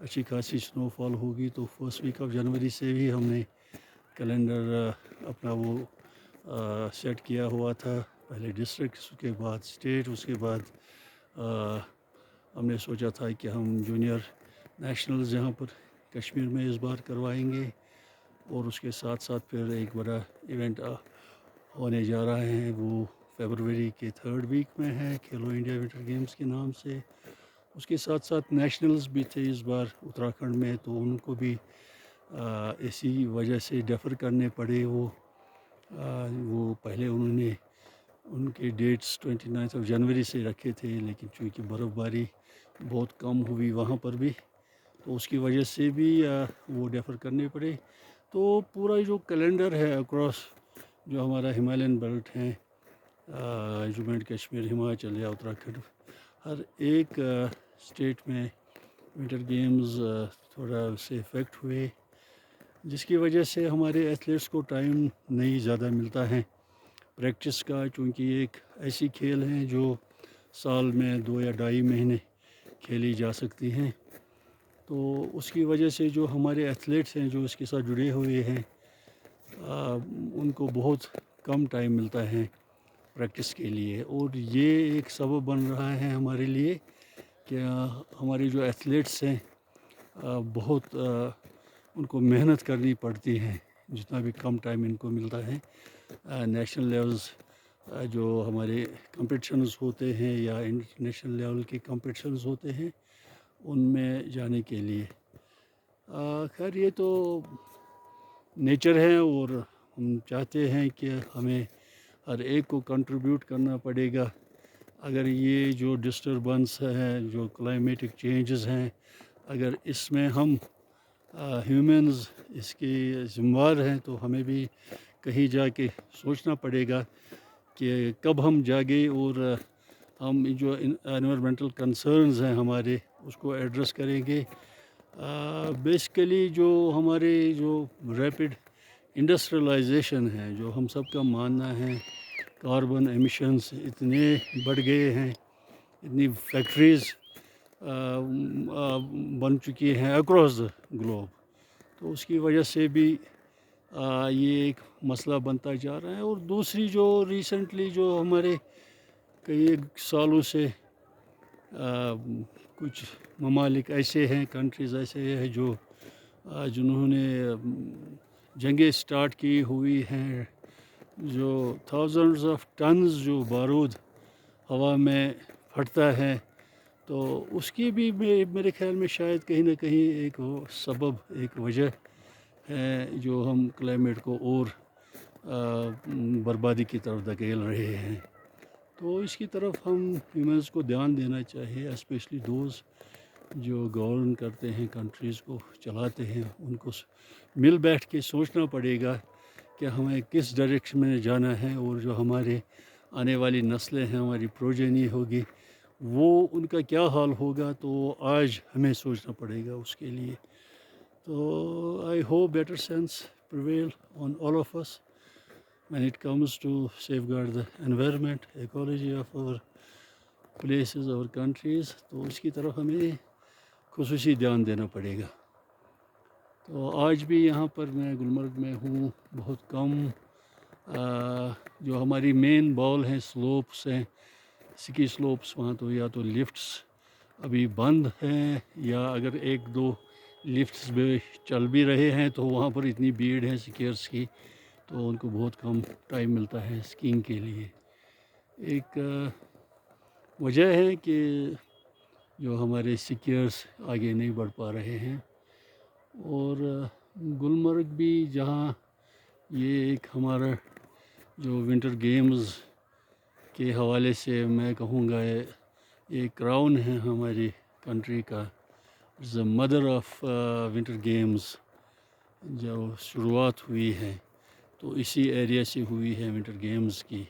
اچھی خاصی سنو فال ہوگی تو فرسٹ ویک آف جنوری سے بھی ہم نے کیلنڈر اپنا وہ سیٹ کیا ہوا تھا، پہلے ڈسٹرکٹ، اس کے بعد اسٹیٹ، اس کے بعد ہم نے سوچا تھا کہ ہم جونیئر نیشنلز یہاں پر کشمیر میں اس بار کروائیں گے، اور اس کے ساتھ ساتھ پھر ایک بڑا ایونٹ ہونے جا رہا ہے، وہ فیبروری کے 3rd ویک میں ہے، کھیلو انڈیا ونٹر گیمز کے نام سے۔ اس کے ساتھ ساتھ نیشنلز بھی تھے اس بار اتراکھنڈ میں، تو ان کو بھی اسی وجہ سے ڈیفر کرنے پڑے۔ وہ پہلے انہوں نے ان کے ڈیٹس 29 جنوری سے رکھے تھے، لیکن چونکہ برف باری بہت کم ہوئی وہاں پر بھی، تو اس کی وجہ سے بھی وہ ڈیفر کرنے پڑے۔ تو پورا جو کیلنڈر ہے اکراس جو ہمارا ہمالین بیلٹ ہے، جموں اینڈ کشمیر، ہماچل یا اتراکھنڈ، ہر ایک اسٹیٹ میں ونٹر گیمز تھوڑا اس سے افیکٹ ہوئے، جس کی وجہ سے ہمارے ایتھلیٹس کو ٹائم نہیں زیادہ ملتا ہے پریکٹس کا، چونکہ یہ ایک ایسی کھیل ہیں جو سال میں 2 یا 2.5 مہینے کھیلی جا سکتی ہیں۔ تو اس کی وجہ سے جو ہمارے ایتھلیٹس ہیں جو اس کے ساتھ جڑے ہوئے ہیں، ان کو بہت کم ٹائم ملتا ہے پریکٹس کے لیے، اور یہ ایک سبب بن رہا ہے ہمارے لیے کہ ہمارے جو ایتھلیٹس ہیں بہت ان کو محنت کرنی پڑتی ہے، جتنا بھی کم ٹائم ان کو ملتا ہے۔ نیشنل لیولز جو ہمارے کمپٹیشنز ہوتے ہیں یا انٹرنیشنل لیول کے کمپٹیشنز ہوتے ہیں، ان میں جانے کے لیے خیر یہ تو نیچر ہے، اور ہم چاہتے ہیں کہ ہمیں ہر ایک کو کنٹریبیوٹ کرنا پڑے گا۔ اگر یہ جو ڈسٹربنس ہے، جو کلائمیٹک چینجز ہیں، اگر اس میں ہم ہیومنز اس کے ذمہ دار ہیں، تو ہمیں بھی کہیں جا کے سوچنا پڑے گا کہ کب ہم جاگے اور ہم جو انوائرمنٹل کنسرنز ہیں ہمارے، اس کو ایڈریس کریں گے۔ بیسیکلی جو ہمارے جو ریپڈ انڈسٹریلائزیشن ہے، جو ہم سب کا ماننا ہے، کاربن ایمیشنز اتنے بڑھ گئے ہیں، اتنی فیکٹریز بن چکی ہیں اکراس دا گلوب، تو اس کی وجہ سے بھی یہ ایک مسئلہ بنتا جا رہا ہے۔ اور دوسری جو ریسنٹلی جو ہمارے کئی سالوں سے کچھ ممالک ایسے ہیں، کنٹریز ایسے ہیں جو جنہوں نے جنگیں سٹارٹ کی ہوئی ہیں، جو تھاؤزنڈز آف ٹنز جو بارود ہوا میں پھٹتا ہے، تو اس کی بھی میرے خیال میں شاید کہیں نہ کہیں ایک سبب، ایک وجہ ہے جو ہم کلائمیٹ کو اور بربادی کی طرف دھکیل رہے ہیں۔ تو اس کی طرف ہم ہیومنز کو دھیان دینا چاہیے، اسپیشلی دوز جو گورن کرتے ہیں، کنٹریز کو چلاتے ہیں، ان کو مل بیٹھ کے سوچنا پڑے گا کہ ہمیں کس ڈائریکشن میں جانا ہے، اور جو ہمارے آنے والی نسلیں ہیں، ہماری پروجینی ہوگی، وہ ان کا کیا حال ہوگا، تو آج ہمیں سوچنا پڑے گا اس کے لیے۔ تو I hope better sense prevail on all of us when it comes to safeguard the environment, ecology of our places, our countries۔ تو اس کی طرف ہمیں خصوصی دھیان دینا پڑے گا۔ تو آج بھی یہاں پر میں گلمرگ میں ہوں، بہت کم جو ہماری مین بال ہیں، سلوپس ہیں، سکی سلوپس، وہاں تو یا تو لفٹس ابھی بند ہیں، یا اگر 1-2 لفٹس بھی چل بھی رہے ہیں، تو وہاں پر اتنی بھیڑ ہے سکیئرس کی، تو ان کو بہت کم ٹائم ملتا ہے اسکینگ کے لیے۔ ایک وجہ ہے کہ جو ہمارے سکیئرس آگے نہیں بڑھ پا رہے ہیں، اور گلمرگ بھی جہاں یہ ایک ہمارا جو ونٹر گیمز کے حوالے سے میں کہوں گا یہ کراؤن ہے ہماری کنٹری کا، مدر آف ونٹر گیمز، جو شروعات ہوئی ہے تو اسی ایریا سے ہوئی ہے ونٹر گیمز کی،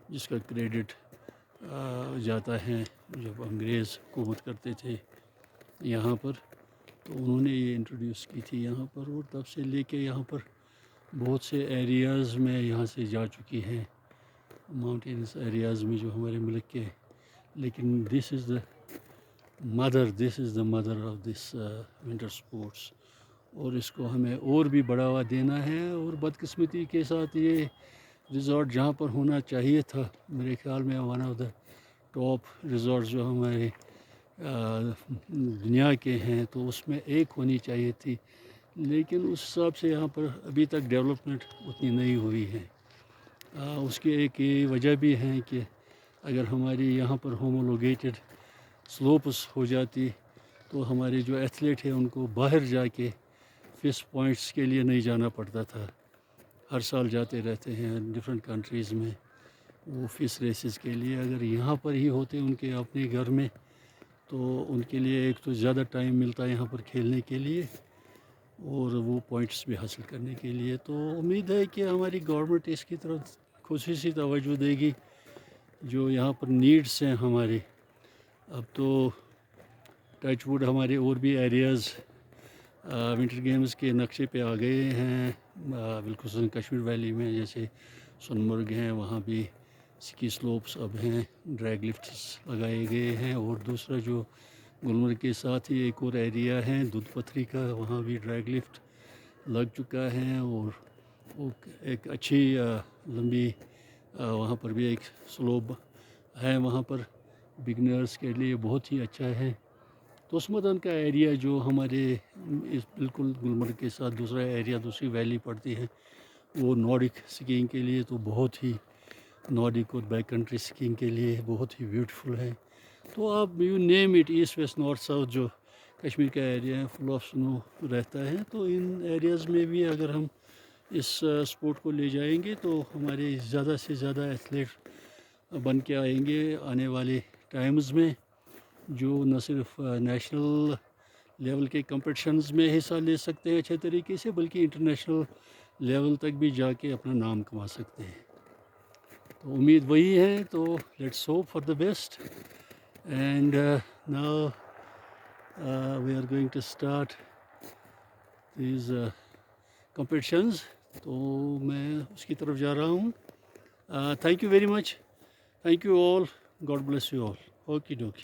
جس کا کریڈٹ جاتا ہے جب انگریز حکومت کرتے تھے یہاں پر، تو انہوں نے یہ انٹروڈیوس کی تھی یہاں پر، اور تب سے لے کے یہاں پر بہت سے ایریاز میں یہاں سے جا چکی ہیں، ماؤنٹینس ایریاز میں جو ہمارے ملک کے، لیکن this is the mother, this is the mother of this winter sports, اور اس کو ہمیں اور بھی بڑھاوا دینا ہے. اور بدقسمتی کے ساتھ یہ ریزورٹ جہاں پر ہونا چاہیے تھا، میرے خیال میں one of the top resort جو ہمارے دنیا کے ہیں، تو اس میں ایک ہونی چاہیے تھی، لیکن اس حساب سے یہاں پر ابھی تک ڈیولپمنٹ اتنی نہیں ہوئی ہے. اس کی ایک یہ وجہ بھی ہے کہ اگر ہماری یہاں پر ہومولوگیٹڈ سلوپس ہو جاتی تو ہمارے جو ایتھلیٹ ہیں ان کو باہر جا کے فس پوائنٹس کے لیے نہیں جانا پڑتا تھا. ہر سال جاتے رہتے ہیں ڈفرینٹ کنٹریز میں وہ فس ریسز کے لیے. اگر یہاں پر ہی ہوتے ان کے اپنے گھر میں تو ان کے لیے ایک تو زیادہ ٹائم ملتا ہے یہاں پر کھیلنے کے لیے اور وہ پوائنٹس بھی حاصل کرنے کے لیے. تو امید ہے کہ ہماری گورنمنٹ اس کی طرف خصوصی توجہ دے گی. جو یہاں پر نیڈس ہیں ہمارے، اب تو ٹچ ووڈ ہمارے اور بھی ایریاز ونٹر گیمز کے نقشے پہ آ گئے ہیں، بالخصوصاً کشمیر ویلی میں، جیسے سونمرگ ہیں، وہاں بھی سکی سلوپس اب ہیں، ڈریگ لفٹس لگائے گئے ہیں. اور دوسرا جو گلمرگ کے ساتھ ہی ایک اور ایریا ہے دودھ پتھری کا، وہاں بھی ڈریگ لفٹ لگ چکا ہے اور وہ ایک اچھی لمبی وہاں پر بھی ایک سلوپ ہے، وہاں پر بگنرز کے لیے بہت ہی اچھا ہے. توسمدن کا ایریا جو ہمارے اس بالکل گلمرگ کے ساتھ دوسرا ایریا، دوسری ویلی پڑتی ہے، وہ نارڈک سکینگ کے لیے تو بہت ہی، نارڈک اور بیک کنٹری سکینگ کے لیے بہت ہی بیوٹیفل ہے. تو آپ you name it, east west north south جو کشمیر کا ایریا ہے فل آف سنو رہتا ہے. تو ان ایریاز میں بھی اگر ہم اس اسپورٹ کو لے جائیں گے تو ہمارے زیادہ سے زیادہ ایتھلیٹ بن کے آئیں گے آنے والے ٹائمز میں، جو نہ صرف نیشنل لیول کے کمپٹیشنز میں حصہ لے سکتے ہیں اچھے طریقے سے، بلکہ انٹرنیشنل لیول تک بھی جا کے اپنا نام کما سکتے ہیں. تو امید وہی ہے. تو let's hope for the best. And now we are going to start these competitions. تو میں اس کی طرف جا رہا ہوں. Thank you very much. Thank you all. God bless you all. Okay ڈوکے.